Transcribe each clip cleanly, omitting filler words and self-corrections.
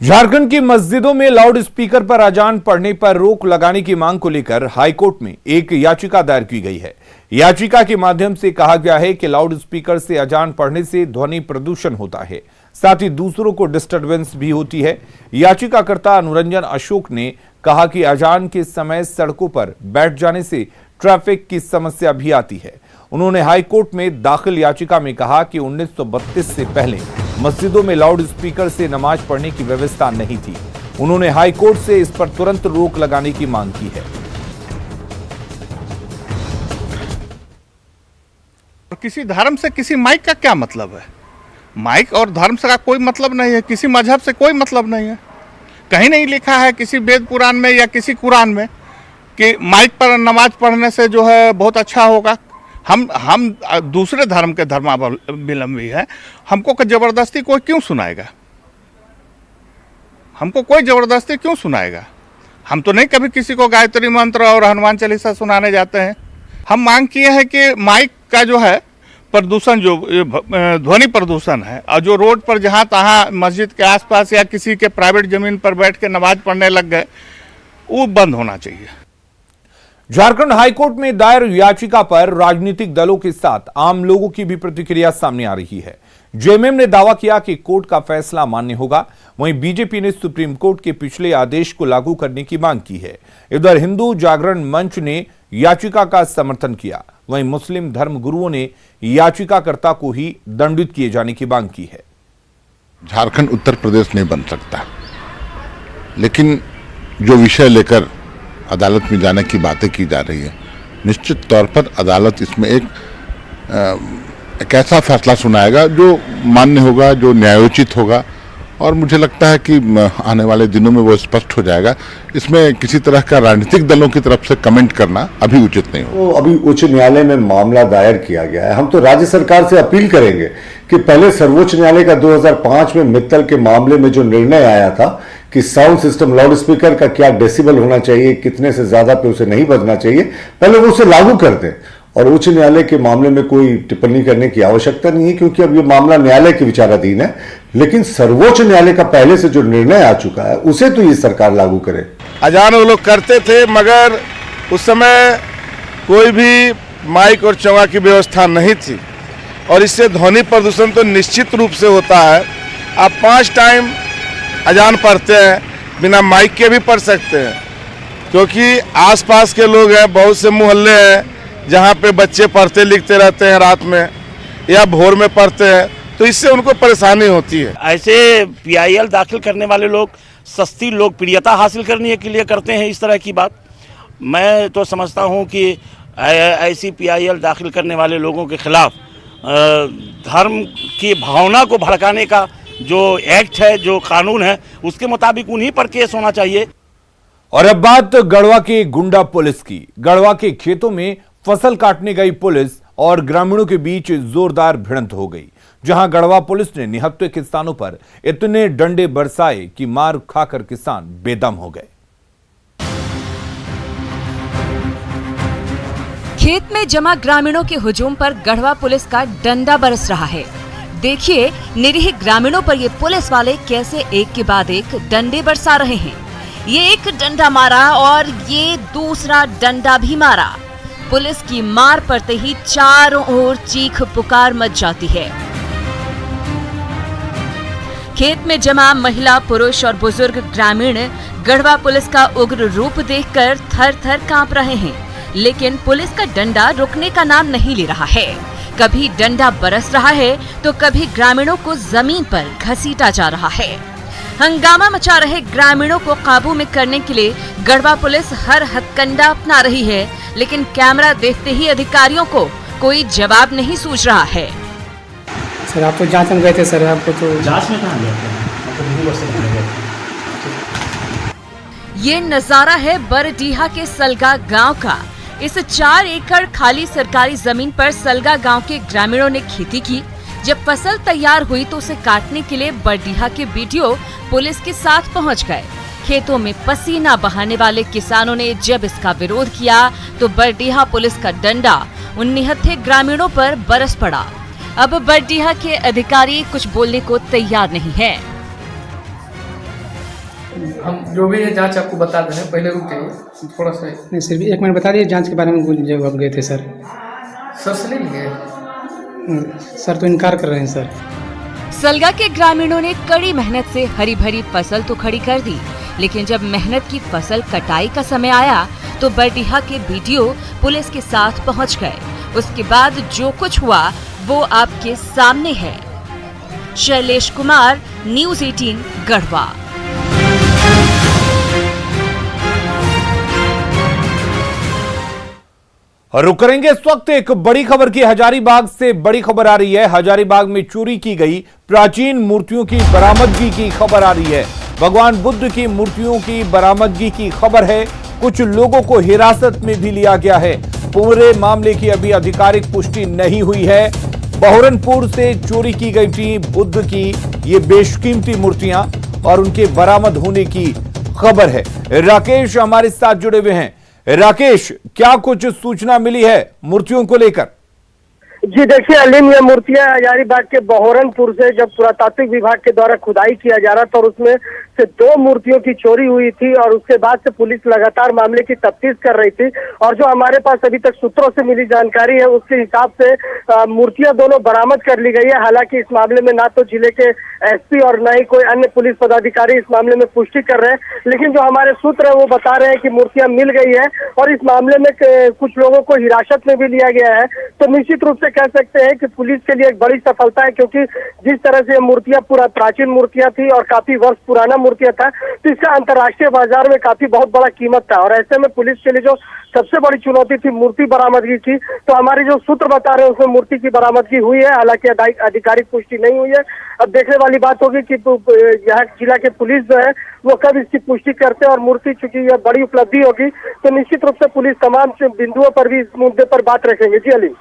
झारखंड की मस्जिदों में लाउड स्पीकर पर अजान पढ़ने पर रोक लगाने की मांग को लेकर हाईकोर्ट में एक याचिका दायर की गई है। याचिका के माध्यम से कहा गया है कि लाउड स्पीकर से अजान पढ़ने से ध्वनि प्रदूषण होता है, साथ ही दूसरों को डिस्टरबेंस भी होती है। याचिकाकर्ता अनुरंजन अशोक ने कहा कि अजान के समय सड़कों पर बैठ जाने से ट्रैफिक की समस्या भी आती है। उन्होंने हाईकोर्ट में दाखिल याचिका में कहा कि 1932 से पहले मस्जिदों में लाउड स्पीकर से नमाज पढ़ने की व्यवस्था नहीं थी। उन्होंने हाईकोर्ट से इस पर तुरंत रोक लगाने की मांग की है। किसी धर्म से किसी माइक का क्या मतलब है? माइक और धर्म से का कोई मतलब नहीं है, किसी मजहब से कोई मतलब नहीं है। कहीं नहीं लिखा है किसी वेद पुराण में या किसी कुरान में कि माइक पर नमाज पढ़ने से जो है बहुत अच्छा होगा। हम दूसरे धर्म के धर्मावलंबी हैं, हमको जबरदस्ती कोई क्यों सुनाएगा? हमको कोई जबरदस्ती क्यों सुनाएगा? हम तो नहीं कभी किसी को गायत्री मंत्र और हनुमान चालीसा सुनाने जाते हैं। हम मांग किए हैं कि माइक का जो है प्रदूषण, जो ध्वनि प्रदूषण है, और जो रोड पर जहाँ तहाँ मस्जिद के आसपास या किसी के प्राइवेट जमीन पर बैठ के नमाज पढ़ने लग गए, वो बंद होना चाहिए। झारखंड हाईकोर्ट में दायर याचिका पर राजनीतिक दलों के साथ आम लोगों की भी प्रतिक्रिया सामने आ रही है। जेएमएम ने दावा किया कि कोर्ट का फैसला मान्य होगा। वहीं बीजेपी ने सुप्रीम कोर्ट के पिछले आदेश को लागू करने की मांग की है। इधर हिंदू जागरण मंच ने याचिका का समर्थन किया। वहीं मुस्लिम धर्म गुरुओं ने याचिकाकर्ता को ही दंडित किए जाने की मांग की है। झारखंड उत्तर प्रदेश नहीं बन सकता, लेकिन जो विषय लेकर अदालत में जाने की बातें की जा रही है, निश्चित तौर पर अदालत इसमें एक ऐसा फैसला सुनाएगा जो मान्य होगा, जो न्यायोचित होगा, और मुझे लगता है कि आने वाले दिनों में वो स्पष्ट हो जाएगा। इसमें किसी तरह का राजनीतिक दलों की तरफ से कमेंट करना अभी उचित नहीं हो। तो अभी उच्च न्यायालय में मामला दायर किया गया है। हम तो राज्य सरकार से अपील करेंगे कि पहले सर्वोच्च न्यायालय का 2005 में मित्तल के मामले में जो निर्णय आया था कि साउंड सिस्टम लाउड स्पीकर का क्या डेसिबल होना चाहिए, कितने से ज्यादा पे उसे नहीं बजना चाहिए, पहले वो उसे लागू कर दें। और उच्च न्यायालय के मामले में कोई टिप्पणी करने की आवश्यकता नहीं है, क्योंकि अब ये मामला न्यायालय के विचाराधीन है। लेकिन सर्वोच्च न्यायालय का पहले से जो निर्णय आ चुका है उसे तो ये सरकार लागू करे। अजान वो लोग करते थे, मगर उस समय कोई भी माइक और चौवा की व्यवस्था नहीं थी, और इससे ध्वनि प्रदूषण तो निश्चित रूप से होता है। आप 5 टाइम अजान पढ़ते हैं, बिना माइक के भी पढ़ सकते हैं, क्योंकि आसपास के लोग हैं, बहुत से मोहल्ले हैं जहाँ पे बच्चे पढ़ते लिखते रहते हैं रात में या भोर में पढ़ते हैं, तो इससे उनको परेशानी होती है। ऐसे पीआईएल दाखिल करने वाले लोग सस्ती लोकप्रियता हासिल करने के लिए करते हैं इस तरह की बात। मैं तो समझता हूँ कि ऐसी पीआईएल दाखिल करने वाले लोगों के खिलाफ धर्म की भावना को भड़काने का जो एक्ट है, जो कानून है, उसके मुताबिक उन्हीं पर केस होना चाहिए। और अब बात गढ़वा के गुंडा पुलिस की। गढ़वा के खेतों में फसल काटने गई पुलिस और ग्रामीणों के बीच जोरदार भिड़ंत हो गई, जहां गढ़वा पुलिस ने निहत्थे किसानों पर इतने डंडे बरसाए कि मार खाकर किसान बेदम हो गए। खेत में जमा ग्रामीणों के हुजूम पर गढ़वा पुलिस का डंडा बरस रहा है। देखिए निरीह ग्रामीणों पर ये पुलिस वाले कैसे एक के बाद एक डंडे बरसा रहे हैं। ये एक डंडा मारा और ये दूसरा डंडा भी मारा। पुलिस की मार पड़ते ही चारों ओर चीख पुकार मच जाती है। खेत में जमा महिला, पुरुष और बुजुर्ग ग्रामीण गढ़वा पुलिस का उग्र रूप देखकर थर थर कांप रहे हैं, लेकिन पुलिस का डंडा रुकने का नाम नहीं ले रहा है। कभी डंडा बरस रहा है तो कभी ग्रामीणों को जमीन पर घसीटा जा रहा है। हंगामा मचा रहे ग्रामीणों को काबू में करने के लिए गढ़वा पुलिस हर हथकंडा अपना रही है, लेकिन कैमरा देखते ही अधिकारियों को कोई जवाब नहीं सूझ रहा है। सर आप तो जांच में गए थे सर, आपको तो जांच में कहाँ गए? ये नजारा है बरडीहा के सलगा गांव का। इस 4 एकड़ खाली सरकारी जमीन पर सलगा गांव के ग्रामीणों ने खेती की। जब फसल तैयार हुई तो उसे काटने के लिए बरडीहा के बीडीओ पुलिस के साथ पहुंच गए। खेतों में पसीना बहाने वाले किसानों ने जब इसका विरोध किया तो बरडीहा पुलिस का डंडा उन निहत्थे ग्रामीणों पर बरस पड़ा। अब बरडीहा के अधिकारी कुछ बोलने को तैयार नहीं है। हम जो भी है जांच आपको बता दे रहे हैं, पहले रुक जाइए थोड़ा सा। नहीं सिर्फ एक मिनट बता दिए जांच के बारे में जब आप गए थे सर। सर से नहीं गए सर तो इनकार कर रहे हैं सर। सलगा के ग्रामीणों ने कड़ी मेहनत से हरी भरी फसल तो खड़ी कर दी, लेकिन जब मेहनत की फसल कटाई का समय आया तो बरडीहा के बीडीओ पुलिस के साथ पहुंच गए। उसके बाद जो कुछ हुआ वो आपके सामने है। शैलेश कुमार, न्यूज़ 18 गढ़वा। रुक करेंगे इस वक्त एक बड़ी खबर की। हजारीबाग से बड़ी खबर आ रही है। हजारीबाग में चोरी की गई प्राचीन मूर्तियों की बरामदगी की खबर आ रही है। भगवान बुद्ध की मूर्तियों की बरामदगी की खबर है। कुछ लोगों को हिरासत में भी लिया गया है। पूरे मामले की अभी आधिकारिक पुष्टि नहीं हुई है। बहरनपुर से चोरी की गई थी बुद्ध की ये बेशकीमती मूर्तियां और उनके बरामद होने की खबर है। राकेश हमारे साथ जुड़े हुए हैं। राकेश, क्या कुछ सूचना मिली है मूर्तियों को लेकर? जी देखिए अलीम, ये मूर्तियां हजारीबाग के बहरनपुर से जब पुरातात्विक विभाग के द्वारा खुदाई किया जा रहा था और उसमें से 2 मूर्तियों की चोरी हुई थी और उसके बाद से पुलिस लगातार मामले की तफ्तीश कर रही थी। और जो हमारे पास अभी तक सूत्रों से मिली जानकारी है उसके हिसाब से मूर्तियां दोनों बरामद कर ली गई है। हालांकि इस मामले में ना तो जिले के एसपी और न ही कोई अन्य पुलिस पदाधिकारी इस मामले में पुष्टि कर रहे हैं, लेकिन जो हमारे सूत्र है वो बता रहे हैं कि मूर्तियां मिल गई है और इस मामले में कुछ लोगों को हिरासत में भी लिया गया है। तो निश्चित रूप से कह सकते हैं कि पुलिस के लिए एक बड़ी सफलता है, क्योंकि जिस तरह से मूर्तियां पूरा प्राचीन मूर्तियां थी और काफी वर्ष पुराना मूर्तियां था तो इसका अंतर्राष्ट्रीय बाजार में काफी बहुत बड़ा कीमत था। और ऐसे में पुलिस के लिए जो सबसे बड़ी चुनौती थी मूर्ति बरामदगी की, तो हमारे जो सूत्र बता रहे हैं उसमें मूर्ति की बरामदगी हुई है। हालांकि आधिकारिक पुष्टि नहीं हुई है। अब देखने वाली बात होगी कि यहाँ जिला के पुलिस जो है वो कब इसकी पुष्टि करते हैं और मूर्ति चूंकि यह बड़ी उपलब्धि होगी तो निश्चित रूप से पुलिस तमाम बिंदुओं पर भी इस मुद्दे पर बात रखेंगे। जी अली।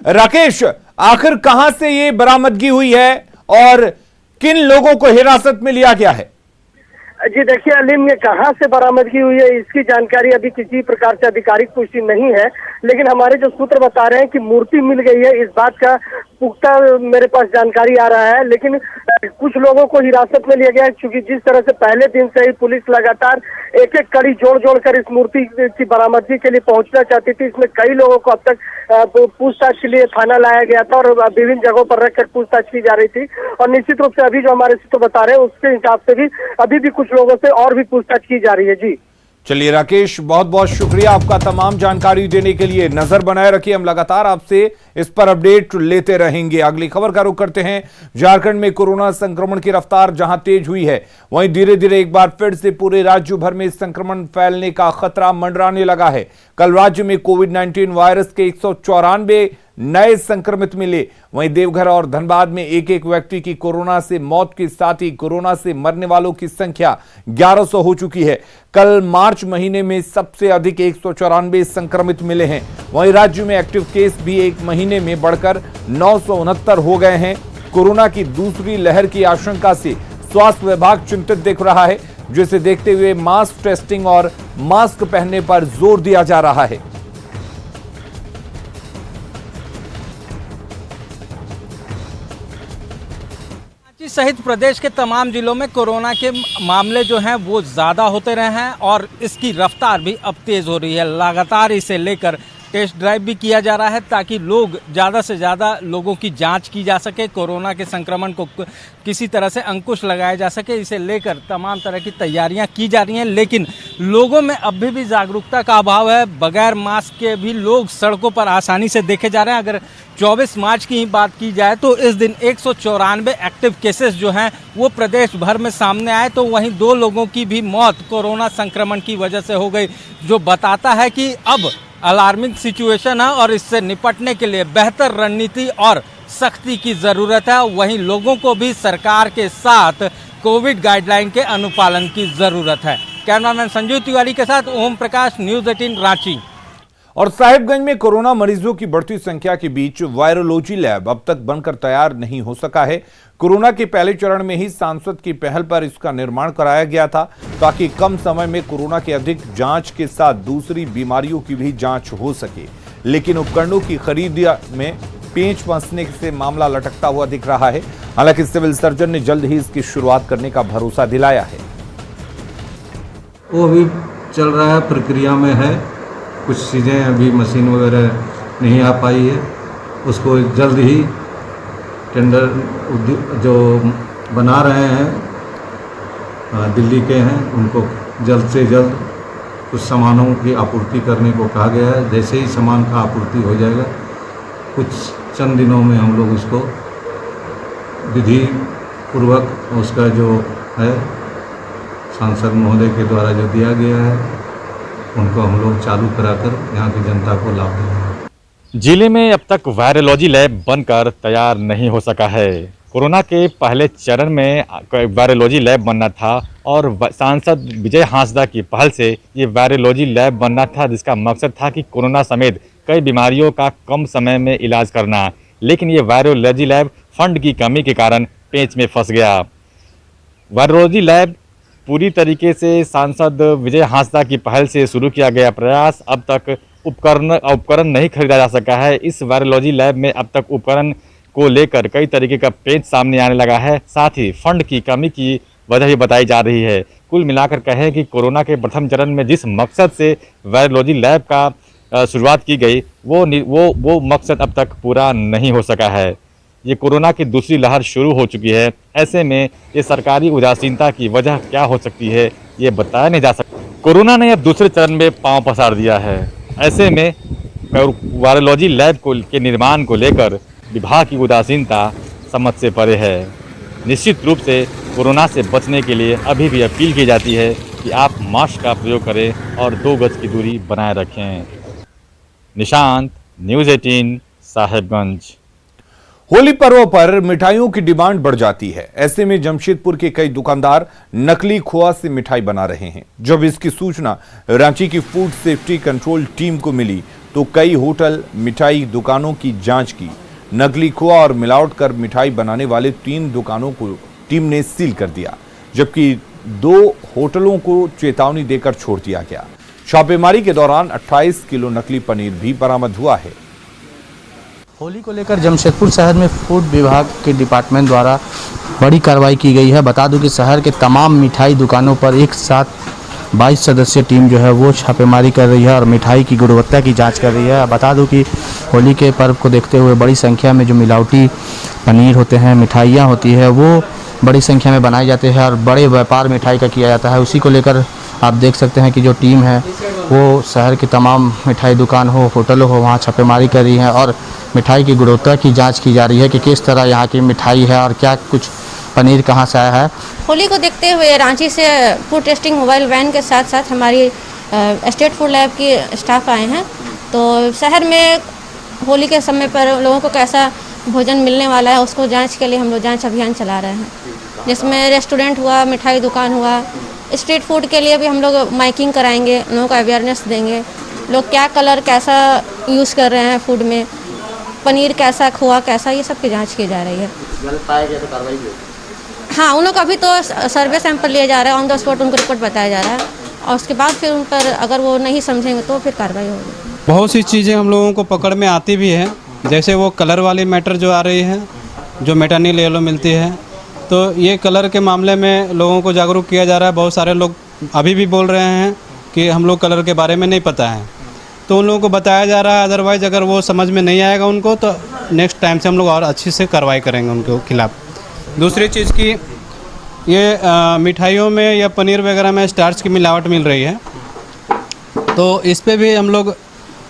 राकेश, आखिर कहां से ये बरामदगी हुई है और किन लोगों को हिरासत में लिया गया है? जी देखिए अलीम, ये कहाँ से बरामदगी हुई है इसकी जानकारी अभी किसी प्रकार से आधिकारिक पुष्टि नहीं है, लेकिन हमारे जो सूत्र बता रहे हैं कि मूर्ति मिल गई है इस बात का पुख्ता मेरे पास जानकारी आ रहा है। लेकिन कुछ लोगों को हिरासत में लिया गया है, क्योंकि जिस तरह से पहले दिन से ही पुलिस लगातार एक एक कड़ी जोड़ कर इस मूर्ति की बरामदगी के लिए पहुंचना चाहती थी। इसमें कई लोगों को अब तक पूछताछ के लिए थाना लाया गया था और विभिन्न जगहों पर रखकर पूछताछ की जा रही थी। और निश्चित रूप से अभी जो हमारे सूत्र बता रहे हैं उसके हिसाब से भी अभी भी कुछ लोगों से और भी पूछताछ की जा रही है। जी चलिए राकेश, बहुत बहुत शुक्रिया आपका तमाम जानकारी देने के लिए। नजर बनाए रखिए, हम लगातार आपसे इस पर अपडेट लेते रहेंगे। अगली खबर का रुख करते हैं। झारखंड में कोरोना संक्रमण की रफ्तार जहां तेज हुई है, वहीं धीरे धीरे एक बार फिर से पूरे राज्य भर में संक्रमण फैलने का खतरा मंडराने लगा है। कल राज्य में कोविड-19 वायरस के 194 नए संक्रमित मिले। वहीं देवघर और धनबाद में एक एक व्यक्ति की कोरोना से मौत के साथ ही कोरोना से मरने वालों की संख्या 1100 हो चुकी है। कल मार्च महीने में सबसे अधिक 194 संक्रमित मिले हैं। वहीं राज्य में एक्टिव केस भी एक महीने में बढ़कर 969 हो गए हैं। कोरोना की दूसरी लहर की आशंका से स्वास्थ्य विभाग चिंतित दिख रहा है, जिसे देखते हुए मास टेस्टिंग और मास्क पहनने पर जोर दिया जा रहा है। सहित प्रदेश के तमाम जिलों में कोरोना के मामले जो हैं वो ज़्यादा होते रहे हैं और इसकी रफ्तार भी अब तेज़ हो रही है। लगातार इसे लेकर टेस्ट ड्राइव भी किया जा रहा है ताकि लोग ज़्यादा से ज़्यादा लोगों की जांच की जा सके, कोरोना के संक्रमण को किसी तरह से अंकुश लगाया जा सके। इसे लेकर तमाम तरह की तैयारियां की जा रही हैं, लेकिन लोगों में अभी भी जागरूकता का अभाव है। बगैर मास्क के भी लोग सड़कों पर आसानी से देखे जा रहे हैं। अगर 24 मार्च की ही बात की जाए तो इस दिन 194 एक्टिव केसेस जो हैं वो प्रदेश भर में सामने आए, तो वहीं 2 लोगों की भी मौत कोरोना संक्रमण की वजह से हो गई, जो बताता है कि अब अलार्मिंग सिचुएशन है और इससे निपटने के लिए बेहतर रणनीति और सख्ती की जरूरत है। वहीं लोगों को भी सरकार के साथ कोविड गाइडलाइन के अनुपालन की जरूरत है। कैमरामैन संजू तिवारी के साथ ओम प्रकाश, न्यूज़ 18 रांची। और साहिबगंज में कोरोना मरीजों की बढ़ती संख्या के बीच वायरोलॉजी लैब अब तक बनकर तैयार नहीं हो सका है। कोरोना के पहले चरण में ही सांसद की पहल पर इसका निर्माण कराया गया था ताकि कम समय में कोरोना की अधिक जांच के साथ दूसरी बीमारियों की भी जांच हो सके। लेकिन उपकरणों की खरीद में पेंच फंसने से मामला लटकता हुआ दिख रहा है। हालांकि सिविल सर्जन ने जल्द ही इसकी शुरुआत करने का भरोसा दिलाया है। वो भी चल रहा है, प्रक्रिया में है। कुछ चीज़ें अभी मशीन वगैरह नहीं आ पाई है, उसको जल्द ही टेंडर जो बना रहे हैं दिल्ली के हैं, उनको जल्द से जल्द कुछ सामानों की आपूर्ति करने को कहा गया है। जैसे ही सामान का आपूर्ति हो जाएगा, कुछ चंद दिनों में हम लोग उसको विधि पूर्वक उसका जो है सांसद महोदय के द्वारा जो दिया गया है उनको हम लोग चालू कराकर यहाँ की जनता को लाभ देंगे। जिले में अब तक वायरोलॉजी लैब बनकर तैयार नहीं हो सका है। कोरोना के पहले चरण में वायरोलॉजी लैब बनना था और सांसद विजय हांसदा की पहल से ये वायरोलॉजी लैब बनना था, जिसका मकसद था कि कोरोना समेत कई बीमारियों का कम समय में इलाज करना। लेकिन ये वायरोलॉजी लैब फंड की कमी के कारण पेंच में फंस गया। वायरोलॉजी लैब पूरी तरीके से सांसद विजय हांसदा की पहल से शुरू किया गया प्रयास, अब तक उपकरण नहीं खरीदा जा सका है। इस वायरोलॉजी लैब में अब तक उपकरण को लेकर कई तरीके का पेंच सामने आने लगा है, साथ ही फंड की कमी की वजह भी बताई जा रही है। कुल मिलाकर कहें कि कोरोना के प्रथम चरण में जिस मकसद से वायरोलॉजी लैब का शुरुआत की गई वो मकसद अब तक पूरा नहीं हो सका है। ये कोरोना की दूसरी लहर शुरू हो चुकी है, ऐसे में ये सरकारी उदासीनता की वजह क्या हो सकती है ये बताया नहीं जा सकता। कोरोना ने अब दूसरे चरण में पांव पसार दिया है, ऐसे में वायरोलॉजी लैब के निर्माण को लेकर विभाग की उदासीनता समझ से परे है। निश्चित रूप से कोरोना से बचने के लिए अभी भी अपील की जाती है कि आप मास्क का प्रयोग करें और 2 गज की दूरी बनाए रखें। निशांत, न्यूज़ 18, साहेबगंज। होली पर्व पर मिठाइयों की डिमांड बढ़ जाती है। ऐसे में जमशेदपुर के कई दुकानदार नकली खोआ से मिठाई बना रहे हैं। जब इसकी सूचना रांची की फूड सेफ्टी कंट्रोल टीम को मिली तो कई होटल, मिठाई दुकानों की जांच की। नकली खोआ और मिलावट कर मिठाई बनाने वाले 3 दुकानों को टीम ने सील कर दिया, जबकि 2 होटलों को चेतावनी देकर छोड़ दिया गया। छापेमारी के दौरान 28 किलो नकली पनीर भी बरामद हुआ है। होली को लेकर जमशेदपुर शहर में फूड विभाग के डिपार्टमेंट द्वारा बड़ी कार्रवाई की गई है। बता दूं कि शहर के तमाम मिठाई दुकानों पर एक साथ 22 सदस्यीय टीम जो है वो छापेमारी कर रही है और मिठाई की गुणवत्ता की जांच कर रही है। बता दूं कि होली के पर्व को देखते हुए बड़ी संख्या में जो मिलावटी पनीर होते हैं, मिठाइयाँ होती है, वो बड़ी संख्या में बनाए जाते हैं और बड़े व्यापार मिठाई का किया जाता है। उसी को लेकर आप देख सकते हैं कि जो टीम है वो शहर की तमाम मिठाई दुकान हो, होटल हो, वहाँ छापेमारी कर रही है और मिठाई की गुणवत्ता की जांच की जा रही है कि किस तरह यहाँ की मिठाई है और क्या कुछ पनीर कहाँ से आया है। होली को देखते हुए रांची से फूड टेस्टिंग मोबाइल वैन के साथ साथ हमारी स्टेट फूड लैब की स्टाफ आए हैं। तो शहर में होली के समय पर लोगों को कैसा भोजन मिलने वाला है उसको जांच के लिए हम लोग जांच अभियान चला रहे हैं, जिसमें रेस्टोरेंट हुआ, मिठाई दुकान हुआ, स्ट्रीट फूड के लिए भी हम लोग माइकिंग कराएंगे, लोगों को अवेयरनेस देंगे, लोग क्या कलर कैसा यूज़ कर रहे हैं फूड में, पनीर कैसा, खोआ कैसा, ये सब की जांच की जा रही है। गलत पाया गया तो कार्रवाई होगी। हाँ, उन लोग अभी तो सर्वे सैंपल लिया जा रहा है, ऑन द स्पॉट उनको रिपोर्ट बताया जा रहा है और उसके बाद फिर उन पर अगर वो नहीं समझेंगे तो फिर कार्रवाई होगी। बहुत सी चीज़ें हम लोगों को पकड़ में आती भी है, जैसे वो कलर वाली मैटर जो आ रही है, जो मेटानिल येलो मिलती है, तो ये कलर के मामले में लोगों को जागरूक किया जा रहा है। बहुत सारे लोग अभी भी बोल रहे हैं कि हम लोग कलर के बारे में नहीं पता है, तो उन लोगों को बताया जा रहा है। अदरवाइज़ अगर वो समझ में नहीं आएगा उनको तो नेक्स्ट टाइम से हम लोग और अच्छी से कार्रवाई करेंगे उनके खिलाफ़। दूसरी चीज़ की ये मिठाइयों में या पनीर वगैरह में स्टार्च की मिलावट मिल रही है, तो इस पे भी हम लोग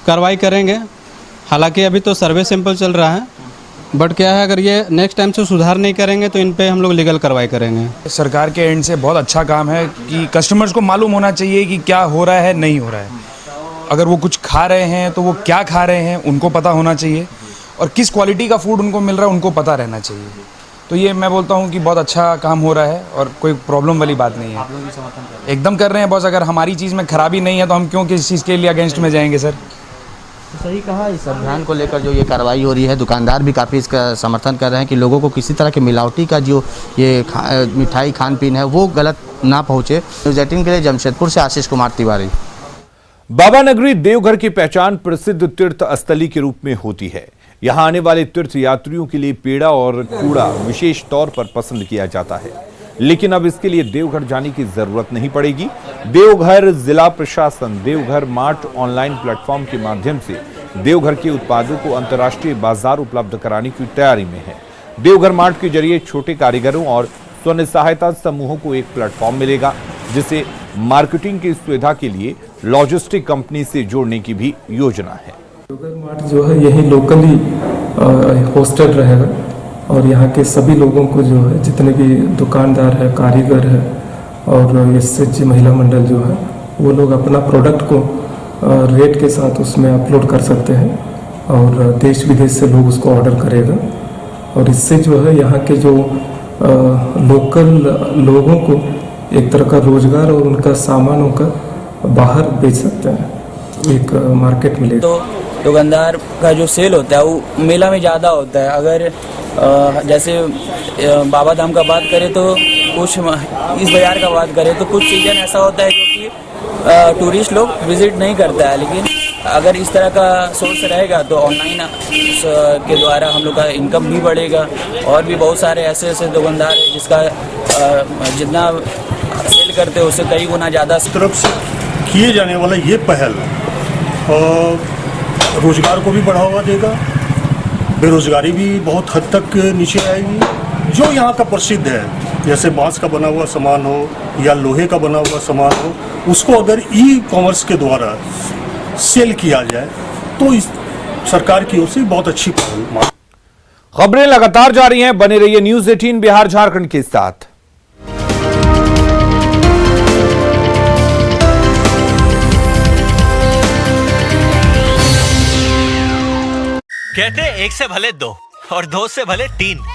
कार्रवाई करेंगे। हालांकि अभी तो सर्वे सैंपल चल रहा है, बट क्या है अगर ये नेक्स्ट टाइम से सुधार नहीं करेंगे तो इन पे हम लोग लीगल कार्रवाई करेंगे। सरकार के एंड से बहुत अच्छा काम है कि कस्टमर्स को मालूम होना चाहिए कि क्या हो रहा है, नहीं हो रहा है। अगर वो कुछ खा रहे हैं तो वो क्या खा रहे हैं उनको पता होना चाहिए और किस क्वालिटी का फूड उनको मिल रहा है उनको पता रहना चाहिए। तो ये मैं बोलता हूँ कि बहुत अच्छा काम हो रहा है और कोई प्रॉब्लम वाली बात नहीं है। आप लोग भी समर्थन कर रहे हैं? एकदम कर रहे हैं बॉस। अगर हमारी चीज़ में खराबी नहीं है तो हम क्यों किसी चीज़ के लिए अगेंस्ट में जाएंगे सर। तो सही कहा, इस अभियान को लेकर जो ये कार्रवाई हो रही है, दुकानदार भी काफ़ी इसका समर्थन कर रहे हैं कि लोगों को किसी तरह की मिलावटी का जो ये मिठाई खान पीन है वो गलत ना पहुँचे। न्यूज़ 18 के लिए जमशेदपुर से आशीष कुमार तिवारी। बाबा नगरी देवघर की पहचान प्रसिद्ध तीर्थ स्थली के रूप में होती है। यहाँ आने वाले तीर्थ यात्रियों के लिए पेड़ा और चूड़ा विशेष तौर पर पसंद किया जाता है। लेकिन अब इसके लिए देवघर जाने की जरूरत नहीं पड़ेगी। देवघर जिला प्रशासन देवघर मार्ट ऑनलाइन प्लेटफॉर्म के माध्यम से देवघर के उत्पादों को अंतर्राष्ट्रीय बाजार उपलब्ध कराने की तैयारी में है। देवघर मार्ट के जरिए छोटे कारीगरों और स्वयं सहायता समूहों को एक प्लेटफॉर्म मिलेगा, जिसे मार्केटिंग की सुविधा के लिए लॉजिस्टिक कंपनी से जोड़ने की भी योजना है। देवघर मार्ट जो है यही लोकली होस्टेड रहेगा और यहाँ के सभी लोगों को जो है जितने भी दुकानदार है, कारीगर है और एसएचजी महिला मंडल जो है वो लोग अपना प्रोडक्ट को रेट के साथ उसमें अपलोड कर सकते हैं और देश विदेश से लोग उसको ऑर्डर करेगा और इससे जो है यहाँ के जो लोकल लोगों को एक तरह का रोजगार और उनका सामानों का बाहर बेच सकते हैं, एक मार्केट मिलेगा। तो दुकानदार का जो सेल होता है वो मेला में ज़्यादा होता है। अगर जैसे बाबा धाम का बात करें तो कुछ इस बाजार का बात करें तो कुछ सीजन ऐसा होता है जो कि टूरिस्ट लोग विजिट नहीं करता है, लेकिन अगर इस तरह का सोर्स रहेगा तो ऑनलाइन के द्वारा हम लोग का इनकम भी बढ़ेगा और भी बहुत सारे ऐसे ऐसे दुकानदार हैं जिसका जितना सेल करते हैं उससे कई गुना ज़्यादा तरफ से किए जाने वाला ये पहल रोजगार को भी बढ़ावा देगा, बेरोजगारी भी बहुत हद तक नीचे आएगी। जो यहाँ का प्रसिद्ध है जैसे बांस का बना हुआ सामान हो या लोहे का बना हुआ सामान हो, उसको अगर ई कॉमर्स के द्वारा सेल किया जाए तो इस सरकार की ओर से बहुत अच्छी पहल। खबरें लगातार जारी हैं, बने रहिए न्यूज़ 18 बिहार झारखंड के साथ। कहते 1 से भले 2 और 2 से भले 3।